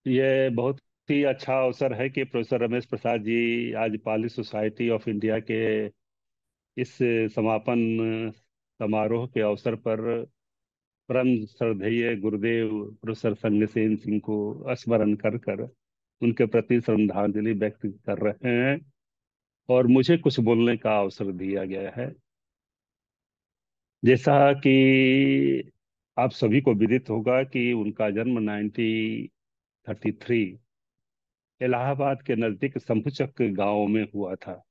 ये बहुत ही अच्छा अवसर है कि प्रोफेसर रमेश प्रसाद जी आज पाली सोसाइटी ऑफ इंडिया के इस समापन समारोह के अवसर पर परम श्रद्धेय गुरुदेव प्रोफेसर संगसेन सिंह को स्मरण कर कर उनके प्रति श्रद्धांजलि व्यक्त कर रहे हैं और मुझे कुछ बोलने का अवसर दिया गया है। जैसा कि आप सभी को विदित होगा कि उनका जन्म 1933 इलाहाबाद के नजदीक संपुचक गांव में हुआ था।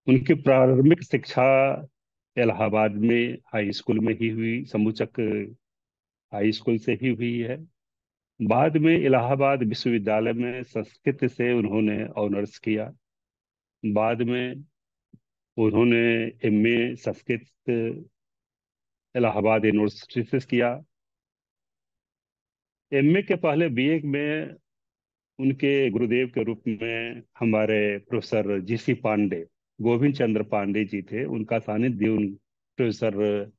उनकी प्रारंभिक शिक्षा इलाहाबाद में हाई स्कूल में ही हुई, संपुचक हाई स्कूल से ही हुई है। बाद में इलाहाबाद विश्वविद्यालय में संस्कृत से उन्होंने ऑनर्स किया। बाद में उन्होंने एमए संस्कृत इलाहाबाद यूनिवर्सिटी से किया। एमए के पहले बीए में उनके गुरुदेव के रूप में हमारे प्रोफेसर जीसी पांडे, गोविंद चंद्र पांडे जी थे। उनका सानिध्य उन प्रोफेसर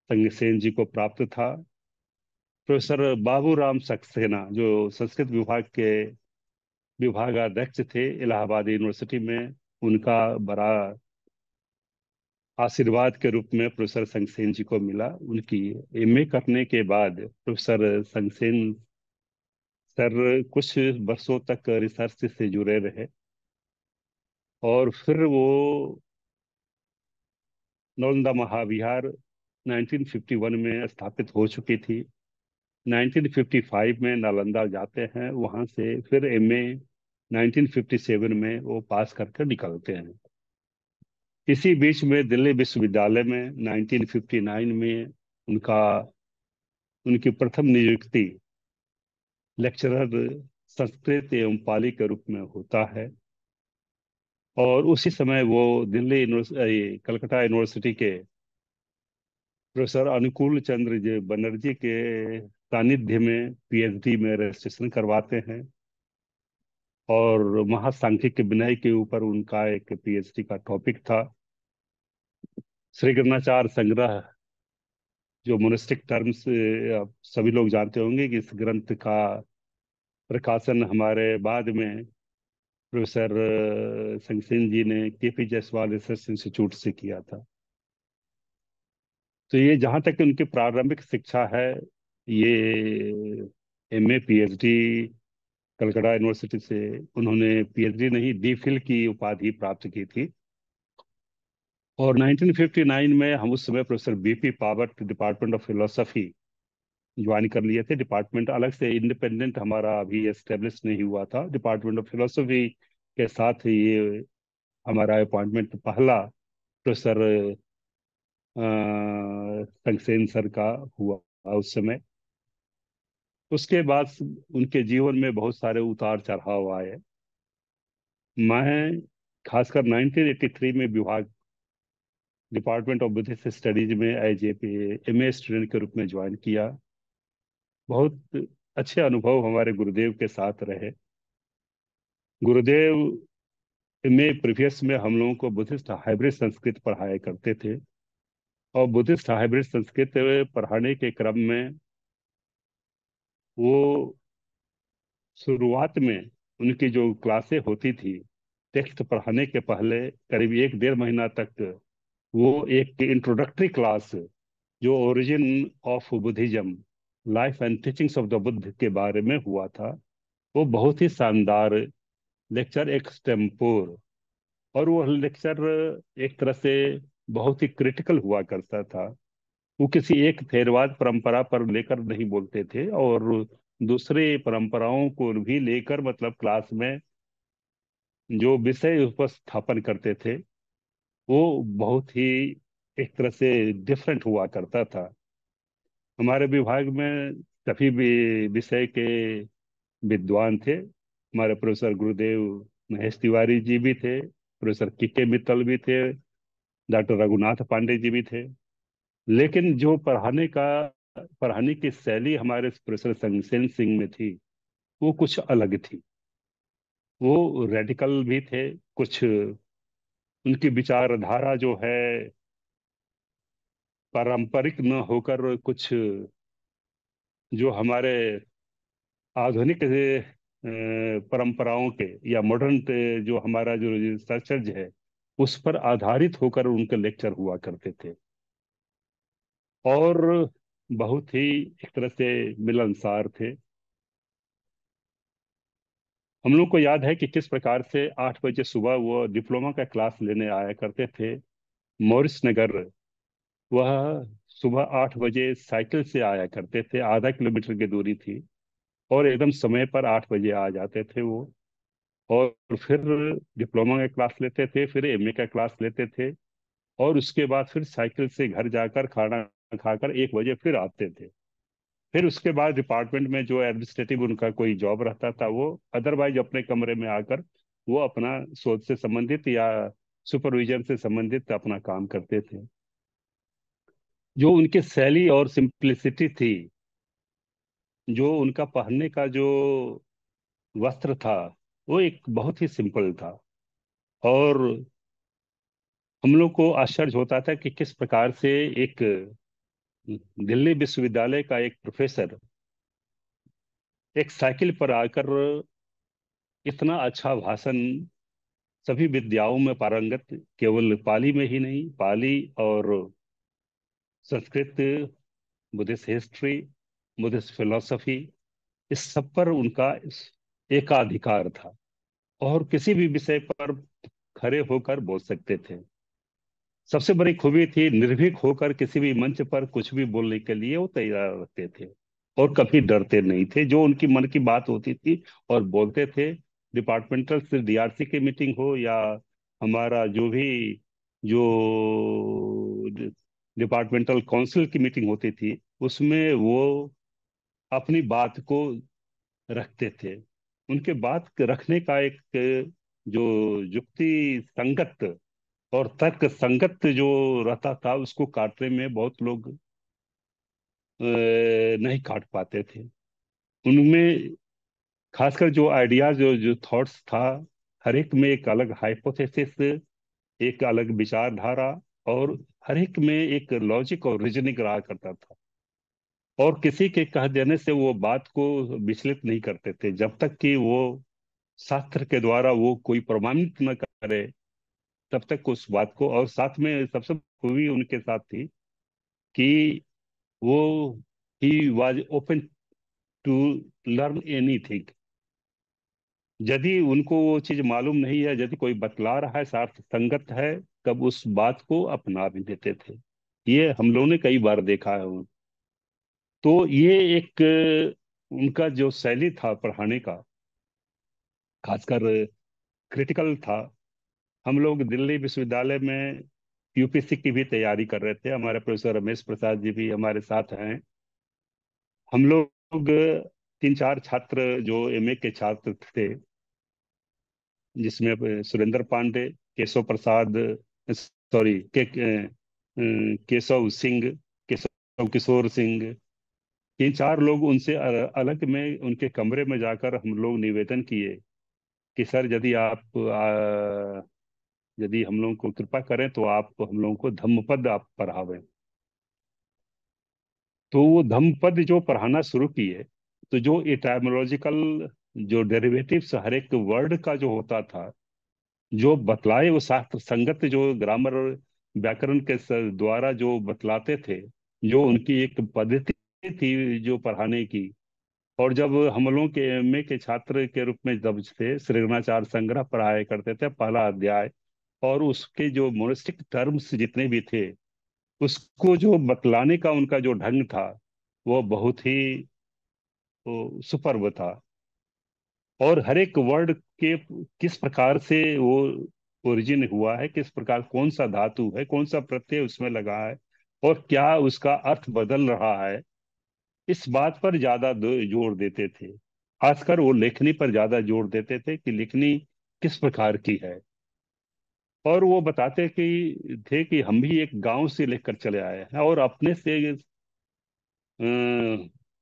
संगसेन जी को प्राप्त था। प्रोफेसर बाबूराम सक्सेना जो संस्कृत विभाग के विभागाध्यक्ष थे इलाहाबाद यूनिवर्सिटी में, उनका बड़ा आशीर्वाद के रूप में प्रोफेसर संगसेन जी को मिला। उनकी एमए करने के बाद प्रोफेसर संगसेन सर कुछ वर्षों तक रिसर्च से जुड़े रहे और फिर वो नालंदा महाविहार 1951 में स्थापित हो चुकी थी। 1955 में नालंदा जाते हैं, वहां से फिर एमए 1957 में वो पास करके निकलते हैं। इसी बीच में दिल्ली विश्वविद्यालय में 1959 में उनका उनकी प्रथम नियुक्ति लेक्चरर संस्कृत एवं पाली के रूप में होता है। और उसी समय वो कलकत्ता यूनिवर्सिटी के प्रोफेसर अनुकूल चंद्र जी बनर्जी के सानिध्य में पीएचडी में रजिस्ट्रेशन करवाते हैं। और महासांख्यिक विनय के ऊपर उनका एक पीएचडी का टॉपिक था। श्री गणाचार संग्रह जो मोनेस्टिक टर्म्स सभी लोग जानते होंगे कि इस ग्रंथ का प्रकाशन हमारे बाद में प्रोफेसर संगसेन जी ने केपी जायसवाल रिसर्च इंस्टीट्यूट से किया था। तो ये जहाँ तक उनकी प्रारंभिक शिक्षा है, ये एमए पीएचडी कलकत्ता यूनिवर्सिटी से। उन्होंने पीएचडी नहीं, डीफिल की उपाधि प्राप्त की थी। और 1959 में हम उस समय professor BP Pawat department of philosophy join कर लिए थे। डिपार्टमेंट अलग से इंडिपेंडेंट हमारा अभी एस्टेब्लिश नहीं हुआ था। डिपार्टमेंट ऑफ फिलोसफी के साथ ये हमारा अपॉइंटमेंट पहला प्रोफेसर संगसेन सर का हुआ उस समय। उसके बाद उनके जीवन में बहुत सारे उतार चढ़ाव आए। मैं खासकर 1983 में विभाग डिपार्टमेंट ऑफ बुद्धिस्ट स्टडीज में एज ए एमए स्टूडेंट के रूप में ज्वाइन किया। बहुत अच्छे अनुभव हमारे गुरुदेव के साथ रहे। गुरुदेव में प्रीवियस में हम लोगों को बुद्धिस्ट हाइब्रिड संस्कृत पढ़ाया करते थे। और बुद्धिस्ट हाइब्रिड संस्कृत पढ़ाने के क्रम में वो शुरुआत में उनकी जो क्लासें होती थी, टेक्स्ट पढ़ाने के पहले करीब एक डेढ़ महीना तक वो एक इंट्रोडक्टरी क्लास जो origin of Buddhism, life and teachings of the Buddha के बारे में हुआ था। वो बहुत ही शानदार लेक्चर एक्सटेम्पोर, और वो लेक्चर एक तरह से बहुत ही क्रिटिकल हुआ करता था। वो किसी एक थेरवाद परंपरा पर लेकर नहीं बोलते थे और दूसरे परंपराओं को भी लेकर, मतलब क्लास में जो विषय उपस्थापन करते थे वो बहुत ही एक तरह से डिफरेंट हुआ करता था। हमारे विभाग में सभी भी विषय के विद्वान थे। हमारे प्रोफेसर गुरुदेव महेश तिवारी जी भी थे, प्रोफेसर के मित्तल भी थे, डॉक्टर रघुनाथ पांडे जी भी थे। लेकिन जो पढ़ाने की शैली हमारे प्रोफेसर संगसेन सिंह में थी, वो कुछ अलग थी। वो रेडिकल भी थे कुछ। उनकी विचारधारा जो है पारंपरिक न होकर कुछ जो हमारे आधुनिक परंपराओं के या मॉडर्न जो हमारा जो रिसर्चर्स है उस पर आधारित होकर उनके लेक्चर हुआ करते थे। और बहुत ही एक तरह से मिलनसार थे। हम लोग को याद है कि किस प्रकार से 8 बजे सुबह वो डिप्लोमा का क्लास लेने आया करते थे मॉरिस नगर। वह सुबह 8 बजे साइकिल से आया करते थे, आधा किलोमीटर की दूरी थी, और एकदम समय पर 8 बजे आ जाते थे वो। और फिर डिप्लोमा का क्लास लेते थे, फिर एमए का क्लास लेते थे, और उसके बाद फिर साइकिल से घर जाकर खाना खाकर 1 बजे फिर आते थे। फिर उसके बाद डिपार्टमेंट में जो एडमिनिस्ट्रेटिव उनका कोई जॉब रहता था, वो अदरवाइज अपने कमरे में आकर वो अपना शोध से संबंधित या सुपरविजन से संबंधित अपना काम करते थे। जो उनकी शैली और सिंप्लिसिटी थी, जो उनका पहनने का जो वस्त्र था, वो एक बहुत ही सिंपल था। और हम लोग को आश्चर्य होता था कि किस प्रकार से एक दिल्ली विश्वविद्यालय का एक प्रोफेसर एक साइकिल पर आकर इतना अच्छा भाषण, सभी विद्याओं में पारंगत, केवल पाली में ही नहीं, पाली और Sanskrit, Buddhist history, Buddhist philosophy, इस सब पर उनका एकाधिकार था, और किसी भी विषय पर खड़े होकर बोल सकते थे। सबसे बड़ी खूबी थी, निर्भीक होकर किसी भी मंच पर कुछ भी बोलने के लिए वो तैयार रहते थे, और कभी डरते नहीं थे। जो उनकी मन की बात होती थी और बोलते थे। डिपार्टमेंटल से डीआरसी की मीटिंग हो, या हमारा जो भी जो डिपार्टमेंटल काउंसिल की मीटिंग होती थी, उसमें वो अपनी बात को रखते थे। उनके बात रखने का एक जो युक्ति संगत और तर्क संगत जो रहता था, उसको काटने में बहुत लोग नहीं काट पाते थे। उनमें खासकर जो आइडियाज, जो जो थॉट्स था, हर एक में एक अलग हाइपोथेसिस, एक अलग विचारधारा, और हर एक में एक लॉजिक और रीजनिंग रहा करता था। और किसी के कह देने से वो बात को विचलित नहीं करते थे, जब तक कि वो शास्त्र के द्वारा वो कोई प्रमाणित न करे, तब तक उस बात को। और साथ में सबसे खूबी उनके साथ थी कि वो he was open to learn anything. यदि उनको वो चीज मालूम नहीं है, यदि कोई बतला रहा है, सार्थ संगत है, तब उस बात को अपना भी देते थे। ये हम लोगों ने कई बार देखा है। तो ये एक उनका जो शैली था पढ़ाने का, खासकर क्रिटिकल था। हम लोग दिल्ली विश्वविद्यालय में यूपीएससी की भी तैयारी कर रहे थे, हमारे प्रोफेसर रमेश प्रसाद जी भी हमारे साथ हैं। हम लोग 3-4 छात्र जो एमए के छात्र थे, जिसमें सुरेंद्र पांडे, केशव प्रसाद, सॉरी केशव सिंह, केशव किशोर सिंह, 3-4 लोग उनसे अलग में उनके कमरे में जाकर हम लोग निवेदन किए कि सर, यदि हम लोगों को कृपा करें तो आप हम लोगों को धम्मपद आप पढ़ावें। तो वो धम्मपद जो पढ़ाना शुरू किए, तो जो इटाइमोलॉजिकल जो डेरिवेटिव्स हर एक वर्ड का जो होता था, जो बतलाए वो शास्त्र संगत, जो ग्रामर व्याकरण के द्वारा जो बतलाते थे, जो उनकी एक पद्धति थी जो पढ़ाने की। और जब हम लोग के एमए के छात्र के रूप में जब थे, श्रीगणाचार्य संग्रह पढ़ाया करते थे, पहला अध्याय, और उसके जो मोनिस्टिक टर्म्स जितने भी थे, उसको जो बतलाने का उनका जो ढंग था, वो बहुत ही वो सुपर्ब था। और हर एक वर्ड के किस प्रकार से वो ओरिजिन हुआ है, किस प्रकार, कौन सा धातु है, कौन सा प्रत्यय उसमें लगा है, और क्या उसका अर्थ बदल रहा है, इस बात पर ज्यादा जोर देते थे। खासकर वो लेखनी पर ज्यादा जोर देते थे कि लिखनी किस प्रकार की है। और वो बताते कि थे कि हम भी एक गांव से लेकर चले आए हैं, और अपने से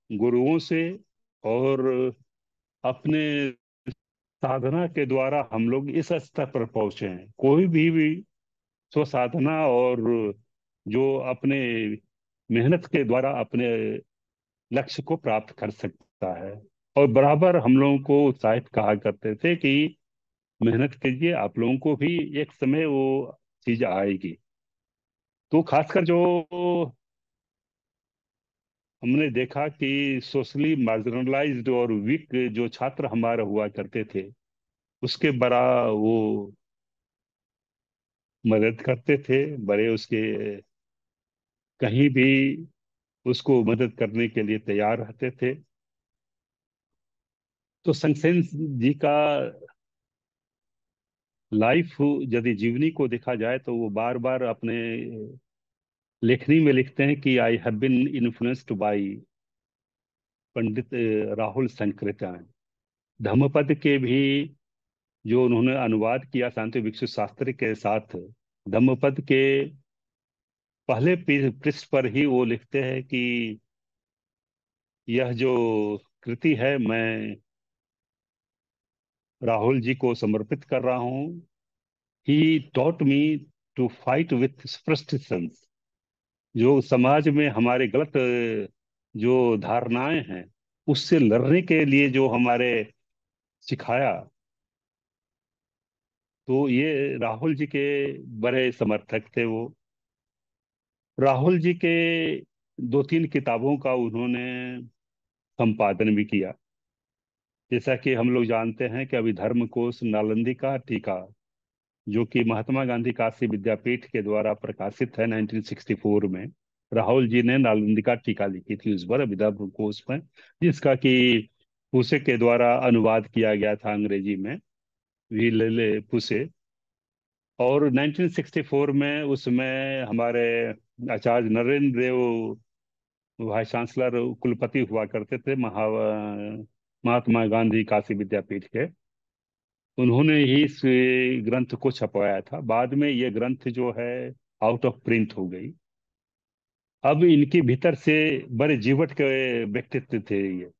गुरुओं से और अपने साधना के द्वारा हम लोग इस स्तर पर पहुंचे हैं। कोई भी स्व साधना और जो अपने मेहनत के द्वारा अपने लक्ष्य को प्राप्त कर सकता है। और बराबर हम लोगों को उत्साहित कहा करते थे कि मेहनत कीजिए, आप लोगों को भी एक समय वो चीज आएगी। तो खासकर जो हमने देखा कि सोशली मार्जिनलाइज्ड और वीक जो छात्र हमारे हुआ करते थे, उसके बड़ा वो मदद करते थे, बड़े उसके कहीं भी उसको मदद करने के लिए तैयार रहते थे। तो संगसेन जी का लाइफ यदि जीवनी को देखा जाए तो वो बार बार अपने लेखनी में लिखते हैं कि I have been influenced by Pandit Rahul Sankrityayan. Dhammapada के भी जो उन्होंने अनुवाद किया शांति भिक्षु शास्त्री के साथ, धम्मपद के पहले पृष्ठ पर ही वो लिखते हैं कि यह जो कृति है मैं राहुल जी को समर्पित कर रहा हूँ। He taught me to fight with superstitions. जो समाज में हमारे गलत जो धारणाएं हैं, उससे लड़ने के लिए जो हमारे सिखाया। तो ये राहुल जी के बड़े समर्थक थे वो। राहुल जी के दो तीन किताबों का उन्होंने संपादन भी किया। जैसा कि हम लोग जानते हैं कि अभी धर्म कोश नालंदी टीका, जो कि महात्मा गांधी काशी विद्यापीठ के द्वारा प्रकाशित है 1964 में। राहुल जी ने नालंदी टीका लिखी थी उस पर विधर्म कोश में, जिसका कि पुसे के द्वारा अनुवाद किया गया था अंग्रेजी में, वी लेले पुसे। और 1964 में उसमें हमारे आचार्य नरेंद्र देव वाइस चांसलर कुलपति हुआ करते थे महात्मा गांधी काशी विद्यापीठ के। उन्होंने ही इस ग्रंथ को छपवाया था। बाद में ये ग्रंथ जो है आउट ऑफ प्रिंट हो गई। अब इनके भीतर से बड़े जीवट के व्यक्तित्व थे ये,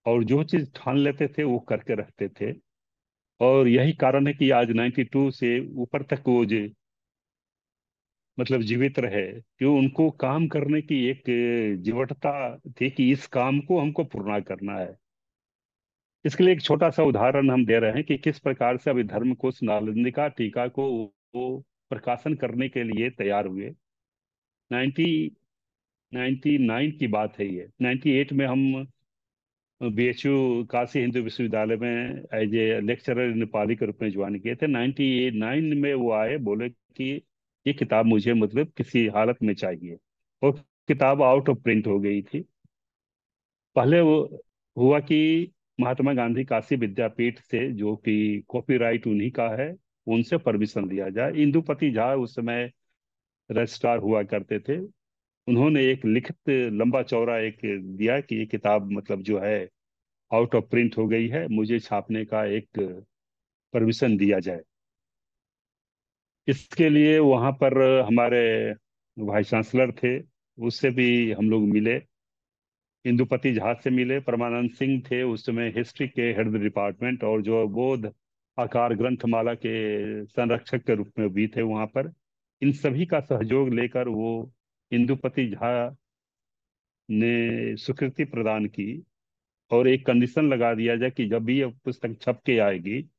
और जो चीज ठान लेते थे वो करके रखते थे। और यही कारण है कि आज 92 से ऊपर तक वो जो मतलब जीवित रहे, कि उनको काम करने की एक जीवटता थी कि इस काम को हमको पूर्ण करना है। इसके लिए एक छोटा सा उदाहरण हम दे रहे हैं कि किस प्रकार से अभी धर्मकोश नालंदिका टीका को वो प्रकाशन करने के लिए तैयार हुए। 1999 की बात है ये। 98 में हम बीएचयू काशी हिंदू विश्वविद्यालय में एज ए लेक्चरर नेपाली के रूप में ज्वाइन किए थे। 99 में वो आए, बोले कि ये किताब मुझे मतलब किसी हालत में चाहिए। और किताब आउट ऑफ प्रिंट हो गई थी। पहले वो हुआ कि महात्मा गांधी काशी विद्यापीठ से, जो कि कॉपीराइट उन्हीं का है, उनसे परमिशन लिया जाए। इंदुपति झा उस समय रजिस्ट्रार हुआ करते थे। उन्होंने एक लिखित लंबा चौड़ा एक दिया कि ये किताब मतलब जो है आउट ऑफ प्रिंट हो गई है, मुझे छापने का एक परमिशन दिया जाए। इसके लिए वहां पर हमारे वाइस चांसलर थे, उससे भी हम लोग मिले। इंदुपति झा से मिले। परमानंद सिंह थे उस समय हिस्ट्री के हेड डिपार्टमेंट, और जो बौद्ध आकार ग्रंथमाला के संरक्षक के रूप में भी थे वहां पर। इन सभी का सहयोग लेकर वो इंदुपति झा ने स्वीकृति प्रदान की, और एक कंडीशन लगा दिया जाए कि जब भी ये पुस्तक छप के आएगी,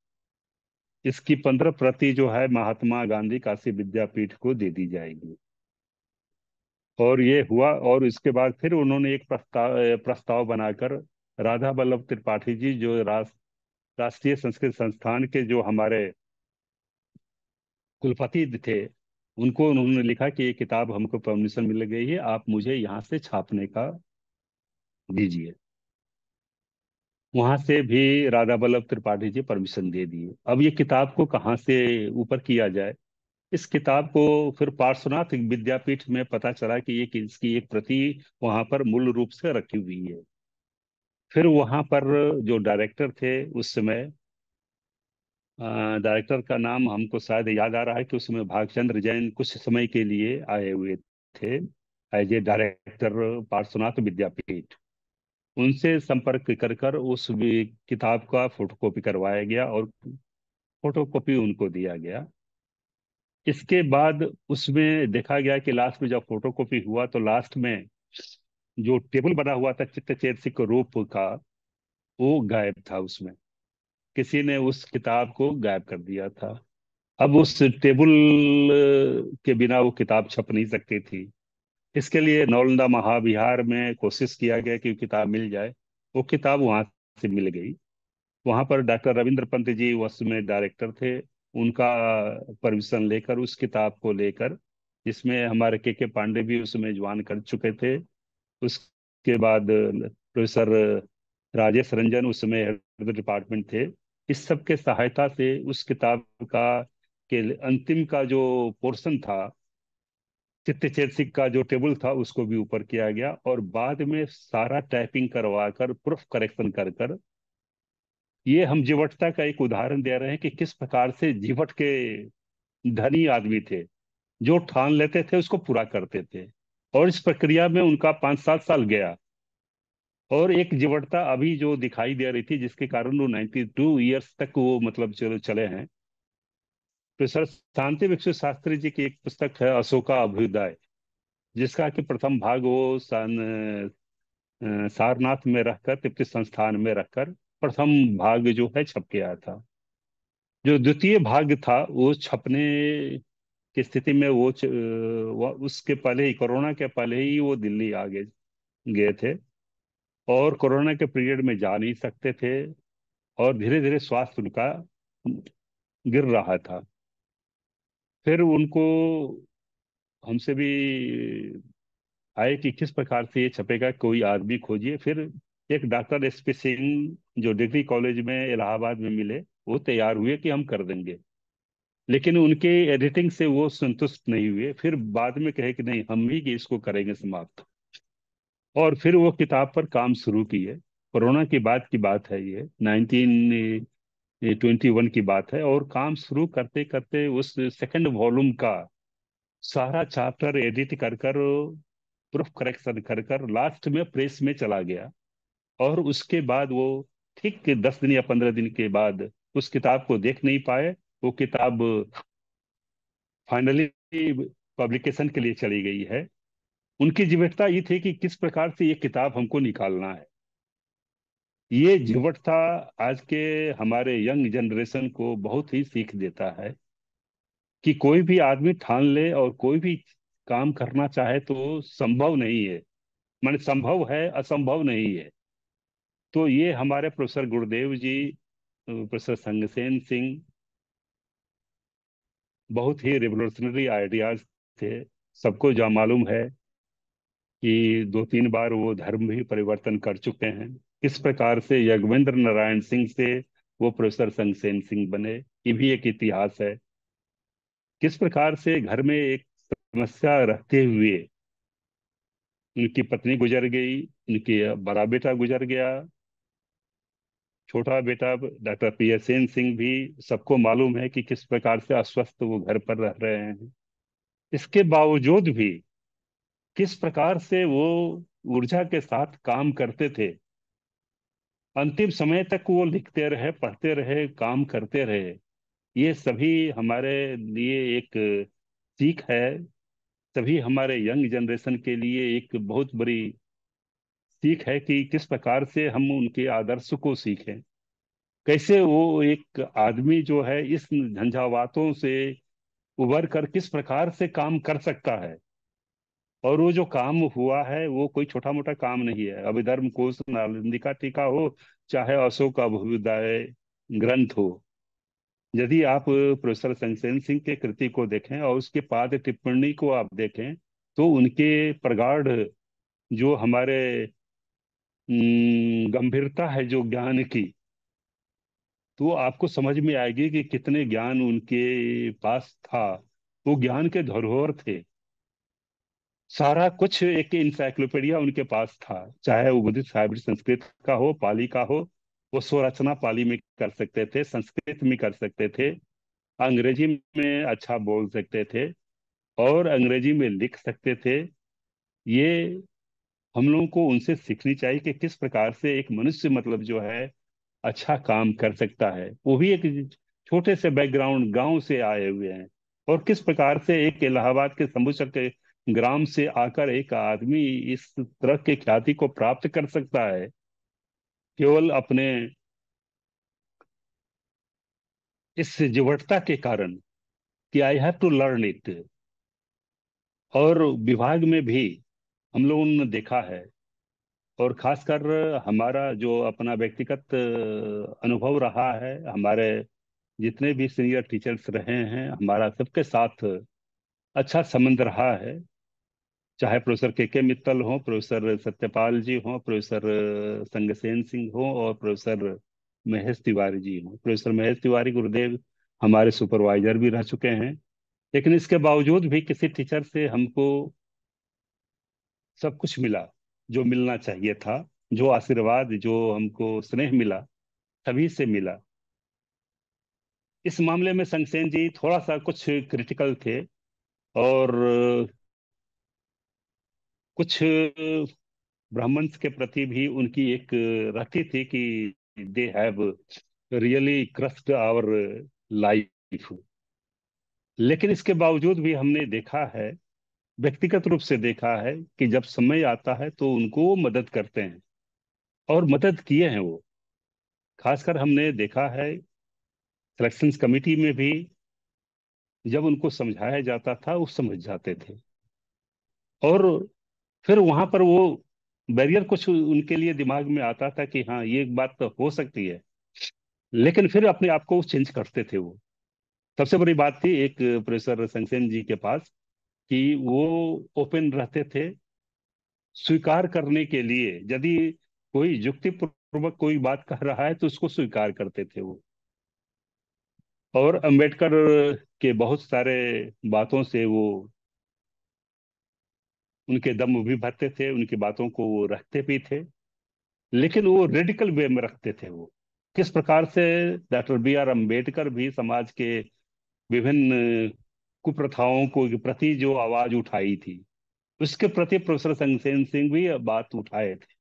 इसकी 15 प्रति जो है महात्मा गांधी काशी विद्यापीठ को दे दी जाएगी। और ये हुआ। और इसके बाद फिर उन्होंने एक प्रस्ताव बनाकर राधा वल्लभ त्रिपाठी जी, जो राष्ट्रीय संस्कृत संस्थान के जो हमारे कुलपति थे, उनको उन्होंने लिखा कि ये किताब हमको परमिशन मिल गई है, आप मुझे यहाँ से छापने का दीजिए। वहां से भी राधा वल्लभ त्रिपाठी जी परमिशन दे दिए। अब ये किताब को कहाँ से ऊपर किया जाए। इस किताब को फिर पार्श्वनाथ विद्यापीठ में पता चला कि ये इसकी एक प्रति वहां पर मूल रूप से रखी हुई है। फिर वहां पर जो डायरेक्टर थे उस समय, डायरेक्टर का नाम हमको शायद याद आ रहा है कि उसमें भागचंद्र जैन कुछ समय के लिए आए हुए थे एज ए डायरेक्टर पार्श्वनाथ विद्यापीठ। उनसे संपर्क कर उस किताब का फोटोकॉपी करवाया गया, और फोटोकॉपी उनको दिया गया। इसके बाद उसमें देखा गया कि लास्ट में जब फोटोकॉपी हुआ तो लास्ट में जो टेबल बना हुआ था चित्त चैतसिक रूप का, वो गायब था उसमें। किसी ने उस किताब को गायब कर दिया था। अब उस टेबल के बिना वो किताब छप नहीं सकती थी। इसके लिए नालंदा महाविहार में कोशिश किया गया कि किताब मिल जाए। वो किताब वहां से मिल गई। वहां पर डॉक्टर रविंद्र पंत जी उस में डायरेक्टर थे। उनका परमिशन लेकर उस किताब को लेकर, जिसमें हमारे के पांडे भी उसमें ज्वाइन कर चुके थे। उसके बाद प्रोफेसर राजेश रंजन उसमें हेड डिपार्टमेंट थे। इस सब के सहायता से उस किताब का के अंतिम का जो पोर्शन था, चित्तचेतसिक का जो टेबल था, उसको भी ऊपर किया गया, और बाद में सारा टाइपिंग करवा कर प्रूफ करेक्शन कर कर ये हम जीवटता का एक उदाहरण दे रहे हैं कि किस प्रकार से जीवट के धनी आदमी थे, जो ठान लेते थे उसको पूरा करते थे। और इस प्रक्रिया में उनका 5-7 साल गया। और एक जीवटता अभी जो दिखाई दे रही थी, जिसके कारण वो 92 ईयर्स तक वो मतलब चलो चले हैं। तो सर, शांति विश्व शास्त्री जी की एक पुस्तक है अशोका अभ्युदय, जिसका कि प्रथम भाग वो सारनाथ में रहकर, तिब्बती संस्थान में रहकर प्रथम भाग जो है छप के आया था। जो द्वितीय भाग था वो छपने की स्थिति में वो उसके पहले ही, कोरोना के पहले ही वो दिल्ली आ गए गए थे। और कोरोना के पीरियड में जा नहीं सकते थे। और धीरे धीरे स्वास्थ्य उनका गिर रहा था। फिर उनको हमसे भी आए कि किस प्रकार से ये छपेगा, कोई आदमी खोजिए। फिर एक डॉक्टर SP सिंह जो डिग्री कॉलेज में इलाहाबाद में मिले, वो तैयार हुए कि हम कर देंगे। लेकिन उनके एडिटिंग से वो संतुष्ट नहीं हुए। फिर बाद में कहे कि नहीं, हम ही कि इसको करेंगे समाप्त। और फिर वो किताब पर काम शुरू किए। कोरोना के बाद की बात है, ये 1921 की बात है। और काम शुरू करते करते उस सेकंड वॉल्यूम का सारा चैप्टर एडिट कर कर, प्रूफ करेक्शन कर कर लास्ट में प्रेस में चला गया। और उसके बाद वो ठीक 10 दिन या 15 दिन के बाद उस किताब को देख नहीं पाए। वो किताब फाइनली पब्लिकेशन के लिए चली गई है। उनकी जिज्ञासा ये थी कि किस प्रकार से ये किताब हमको निकालना है। ये जिज्ञासा आज के हमारे यंग जनरेशन को बहुत ही सीख देता है कि कोई भी आदमी ठान ले और कोई भी काम करना चाहे तो संभव नहीं है। माने संभव है, असंभव नहीं है। तो ये हमारे प्रोफेसर गुरुदेव जी, प्रोफेसर संगसेन सिंह बहुत ही रिवोल्यूशनरी आइडियाज थे। सबको जो मालूम है कि 2-3 बार वो धर्म भी परिवर्तन कर चुके हैं। किस प्रकार से यज्ञेंद्र नारायण सिंह से वो प्रोफेसर संगसेन सिंह बने, ये भी एक इतिहास है। किस प्रकार से घर में एक समस्या रहते हुए उनकी पत्नी गुजर गई, उनकी बड़ा बेटा गुजर गया, छोटा बेटा डॉक्टर PSN सिंह भी, सबको मालूम है कि किस प्रकार से अस्वस्थ वो घर पर रह रहे हैं। इसके बावजूद भी किस प्रकार से वो ऊर्जा के साथ काम करते थे। अंतिम समय तक वो लिखते रहे, पढ़ते रहे, काम करते रहे। ये सभी हमारे लिए एक सीख है। सभी हमारे यंग जनरेशन के लिए एक बहुत बड़ी सीख है कि किस प्रकार से हम उनके आदर्श को सीखें। कैसे वो एक आदमी जो है इस झंझावातों से उबर कर किस प्रकार से काम कर सकता है। और वो जो काम हुआ है वो कोई छोटा मोटा काम नहीं है। अभिधर्म कोश, नालंदिका टीका हो, चाहे अशोक अभ्युदय ग्रंथ हो। यदि आप प्रोफेसर संगसेन सिंह के कृति को देखें और उसके पाद टिप्पणी को आप देखें, तो उनके प्रगाढ़ जो हमारे गंभीरता है जो ज्ञान की, तो आपको समझ में आएगी कि कितने ज्ञान उनके पास था। वो ज्ञान के धरोहर थे। सारा कुछ एक इंसाइक्लोपीडिया उनके पास था। चाहे वो बुद्धिस्ट हाइब्रिड संस्कृत का हो, पाली का हो, वो स्वरचना पाली में कर सकते थे, संस्कृत में कर सकते थे, अंग्रेजी में अच्छा बोल सकते थे, और अंग्रेजी में लिख सकते थे। ये हम लोगों को उनसे सीखनी चाहिए कि किस प्रकार से एक मनुष्य मतलब जो है अच्छा काम कर सकता है। वो भी एक छोटे से बैकग्राउंड गांव से आए हुए हैं। और किस प्रकार से एक इलाहाबाद के समुद्र के ग्राम से आकर एक आदमी इस तरह के ख्याति को प्राप्त कर सकता है। केवल अपने इस जिवटता के कारण कि I have to learn it. और विभाग में भी हम लोगों ने देखा है, और खासकर हमारा जो अपना व्यक्तिगत अनुभव रहा है, हमारे जितने भी सीनियर टीचर्स रहे हैं, हमारा सबके साथ अच्छा संबंध रहा है। चाहे प्रोफेसर के मित्तल हो, प्रोफेसर सत्यपाल जी हो, प्रोफेसर संगसेन सिंह हो, और प्रोफेसर महेश तिवारी जी हो। प्रोफेसर महेश तिवारी गुरुदेव हमारे सुपरवाइजर भी रह चुके हैं। लेकिन इसके बावजूद भी किसी टीचर से हमको सब कुछ मिला जो मिलना चाहिए था। जो आशीर्वाद, जो हमको स्नेह मिला, सभी से मिला। इस मामले में संगसेन जी थोड़ा सा कुछ क्रिटिकल थे, और कुछ ब्राह्मण्स के प्रति भी उनकी एक रहती थी कि they have really crushed our life. लेकिन इसके बावजूद भी हमने देखा है, व्यक्तिगत रूप से देखा है, कि जब समय आता है तो उनको वो मदद करते हैं, और मदद किए हैं वो। खासकर हमने देखा है सिलेक्शंस कमेटी में भी, जब उनको समझाया जाता था वो समझ जाते थे। और फिर वहां पर वो बैरियर कुछ उनके लिए दिमाग में आता था कि हाँ, ये एक बात तो हो सकती है, लेकिन फिर अपने आप को चेंज करते थे वो। सबसे बड़ी बात थी एक प्रोफेसर संगसेन जी के पास, कि वो ओपन रहते थे स्वीकार करने के लिए। यदि कोई युक्तिपूर्वक कोई बात कह रहा है तो उसको स्वीकार करते थे वो। और अंबेडकर के बहुत सारे बातों से वो, उनके दम भी भरते थे, उनकी बातों को वो रखते भी थे। लेकिन वो रेडिकल वे में रखते थे वो। किस प्रकार से डॉक्टर बी आर अम्बेडकर भी समाज के विभिन्न कुप्रथाओं को के प्रति जो आवाज उठाई थी, उसके प्रति प्रोफेसर संगसेन सिंह भी बात उठाए थे।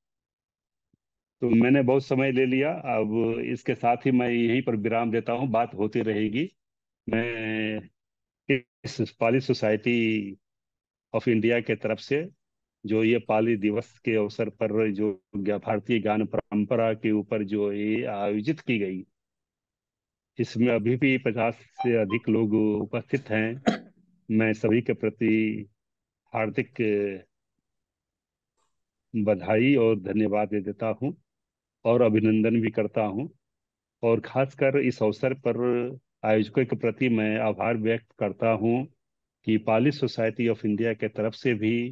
तो मैंने बहुत समय ले लिया, अब इसके साथ ही मैं यहीं पर विराम देता हूँ, बात होती रहेगी। मैं इस पाली सोसाइटी ऑफ इंडिया के तरफ से, जो ये पाली दिवस के अवसर पर जो भारतीय गान परंपरा के ऊपर जो ये आयोजित की गई, इसमें अभी भी 50 से अधिक लोग उपस्थित हैं। मैं सभी के प्रति हार्दिक बधाई और धन्यवाद दे देता हूँ, और अभिनंदन भी करता हूँ। और खासकर इस अवसर पर आयोजकों के प्रति मैं आभार व्यक्त करता हूँ कि पाली सोसाइटी ऑफ इंडिया के तरफ से भी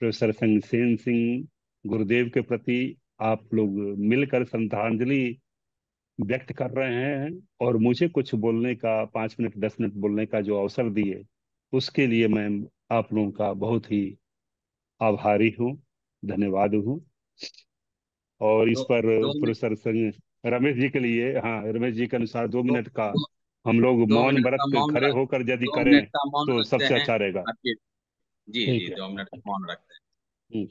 प्रोफेसर संगसेन सिंह गुरुदेव के प्रति आप लोग मिलकर श्रद्धांजलि व्यक्त कर रहे हैं, और मुझे कुछ बोलने का, 5 मिनट 10 मिनट बोलने का जो अवसर दिए, उसके लिए मैं आप लोगों का बहुत ही आभारी हूँ, धन्यवाद हूँ। और इस दो पर दो मिनट प्रोफेसर संग रमेश जी के लिए, हाँ, रमेश जी के अनुसार दो दो, मिनट का दो, हम लोग दो मौन मिनट का व्रत मौन खड़े रख होकर यदि दो करें मिनट का मौन तो रखते सबसे हैं अच्छा रहेगा। आपके। जी ठीक जी, है। 2 मिनट का मौन रखते हैं। हम्म।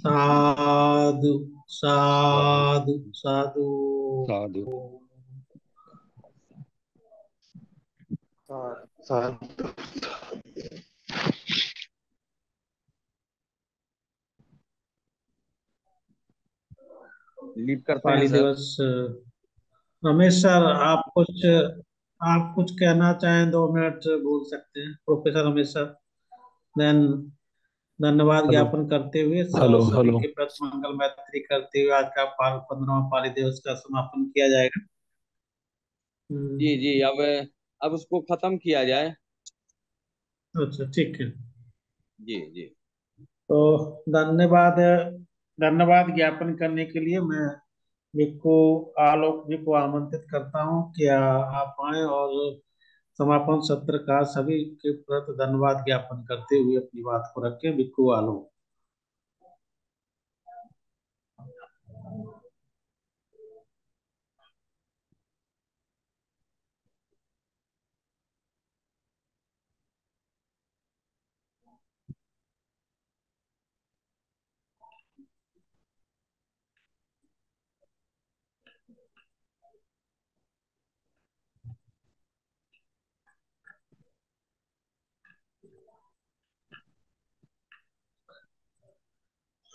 साधु साधु साधु साधु। साधु साधु। लीड करते हैं पाली सर। दिवस। रमेश सर, आप कुछ कहना चाहें, 2 मिनट बोल सकते हैं प्रोफेसर रमेश सर। देन धन्यवाद हेलो ज्ञापन करते हुए हेलो सभी हेलो। के प्रति मंगल मैत्री करते हुए आज का 15वां पाली दिवस का समापन किया जाएगा। जी हम्म, जी, अब उसको खत्म किया जाए। अच्छा ठीक है। जी जी। तो धन्यवाद। धन्यवाद ज्ञापन करने के लिए मैं विको आलोक जी को आमंत्रित करता हूँ कि आप आए और समापन सत्र का सभी के प्रति धन्यवाद ज्ञापन करते हुए अपनी बात को रखें। विको आलोक।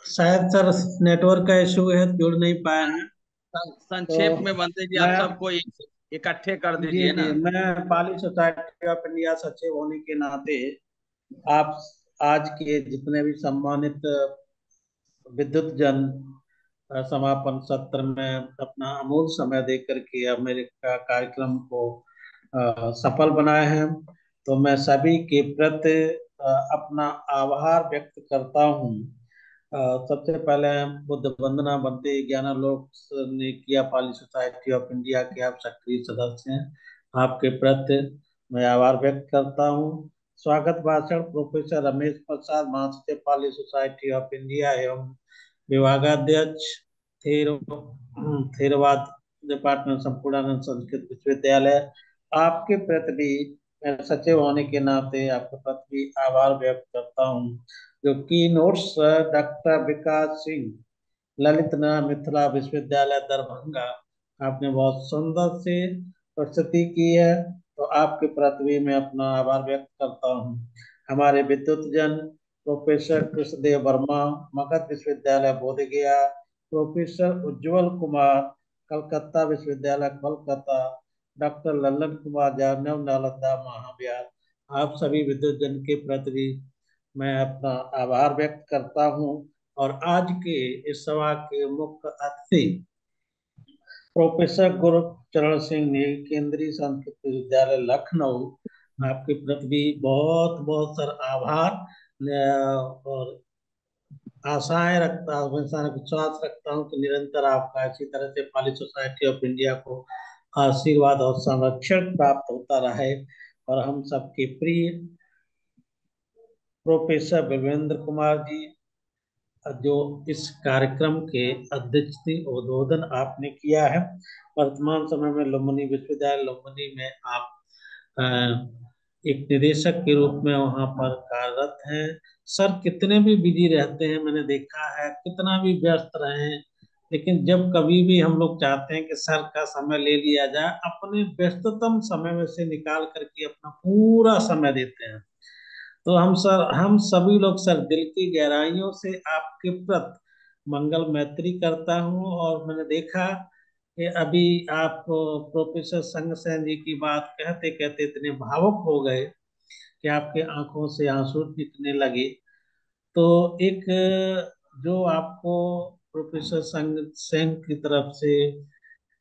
शायद सर नेटवर्क का इशू है, जुड़ नहीं पाए हैं। तो संक्षेप में बनते जी, आप मैं सबको इकट्ठे कर जी दीजिए जी ना। मैं पाली सोसाइटी ऑफ इंडिया सचिव होने के नाते आप आज के जितने भी सम्मानित विद्युत जन समापन सत्र में अपना अमूल्य समय दे करके अब मेरे कार्यक्रम को सफल बनाए हैं, तो मैं सभी के प्रति अपना आभार व्यक्त करता हूँ। सबसे पहले बुद्ध वंदना बनते ज्ञानालोक ने किया, पाली सोसाइटी ऑफ इंडिया के आप सक्रिय सदस्य हैं, आपके प्रति मैं आभार व्यक्त करता हूँ। स्वागत भाषण प्रोफेसर रमेश प्रसाद, महासचिव पाली सोसाइटी ऑफ इंडिया एवं विभागाध्यक्ष थेर थेरवाद डिपार्टमेंट संपूर्णानंद संस्कृत विश्वविद्यालय। आपके प्रति भी मैं सचिव होने के नाते आपके प्रति भी आभार व्यक्त करता हूँ। जो की नोट्स डॉक्टर विकास सिंह, ललित नारायण मिथिला विश्वविद्यालय दरभंगा, आपने बहुत सुंदर से प्रस्तुति की है, तो आपके प्रति भी मैं अपना आभार व्यक्त करता हूँ। हमारे विद्युत जन प्रोफेसर कृष्णदेव वर्मा, मगध विश्वविद्यालय बोधगया, प्रोफेसर उज्जवल कुमार, कलकत्ता विश्वविद्यालय कोलकाता, डॉक्टर लल्लन कुमार यादव, नालंदा महाविहार, आप सभी विद्युत जन के प्रति भी मैं अपना आभार व्यक्त करता हूँ। और आज के इस सभा के मुख्य अतिथि प्रोफेसर गुरचरण सिंह ने, केंद्रीय संस्कृत विश्वविद्यालय लखनऊ, आपके प्रति भी बहुत बहुत सर आभार। और आशाएं रखता हूँ, हमेशा विश्वास रखता हूँ कि निरंतर आपका इसी तरह से पाली सोसाइटी ऑफ इंडिया को आशीर्वाद और संरक्षण प्राप्त होता रहे। और हम सबके प्रिय प्रोफेसर विवेंद्र कुमार जी, जो इस कार्यक्रम के अध्यक्षता उद्बोधन आपने किया है। वर्तमान समय में लुम्बिनी विश्वविद्यालय लुम्बिनी में आप अ, एक निदेशक के रूप में वहां पर कार्यरत हैं। सर कितने भी बिजी रहते हैं, मैंने देखा है कितना भी व्यस्त रहे, लेकिन जब कभी भी हम लोग चाहते हैं कि सर का समय ले लिया जाए, अपने व्यस्ततम समय में से निकाल करके अपना पूरा समय देते हैं। तो हम सभी लोग सर दिल की गहराइयों से आपके प्रति मंगल मैत्री करता हूँ। और मैंने देखा कि अभी आप प्रोफेसर संगसेन जी की बात कहते कहते इतने भावुक हो गए कि आपके आंखों से आंसू निकलने लगे। तो एक जो आपको प्रोफेसर संगसेन की तरफ से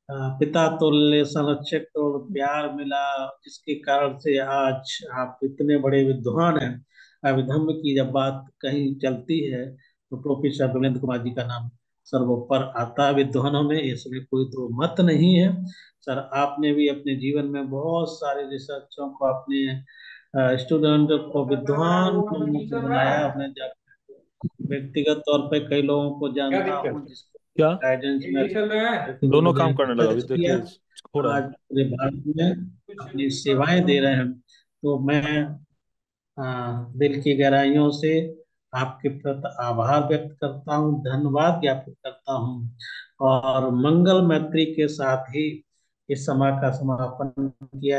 पिता तुल्य संरक्षक और प्यार मिला, जिसके कारण से आज आप इतने बड़े विद्वान हैं। अभिधम्म की जब बात कहीं चलती है तो प्रोफेसर विरेंद्र कुमार जी का नाम सर्वोपर आता है विद्वानों में, इसमें कोई दो मत नहीं है। सर आपने भी अपने जीवन में बहुत सारे रिसर्चों को, अपने स्टूडेंट को विद्वान को बनाया। अपने जब व्यक्तिगत तौर पे कई लोगों को क्या जानता दिक्कत हूँ है? जिसको क्या गाइडेंस में यही चल रहा है? करके दोनों उन्होंने काम करने लगा अभी, खर्च किया, देखिए हो रहा आज है। पूरे भारत में कुछ अपनी सेवाएं दे रहे हैं। तो मैं दिल की गहराइयों से आपके प्रति आभार व्यक्त करता हूँ, धन्यवाद ज्ञापित करता हूँ और मंगल मैत्री के साथ ही इस सभा का समापन किया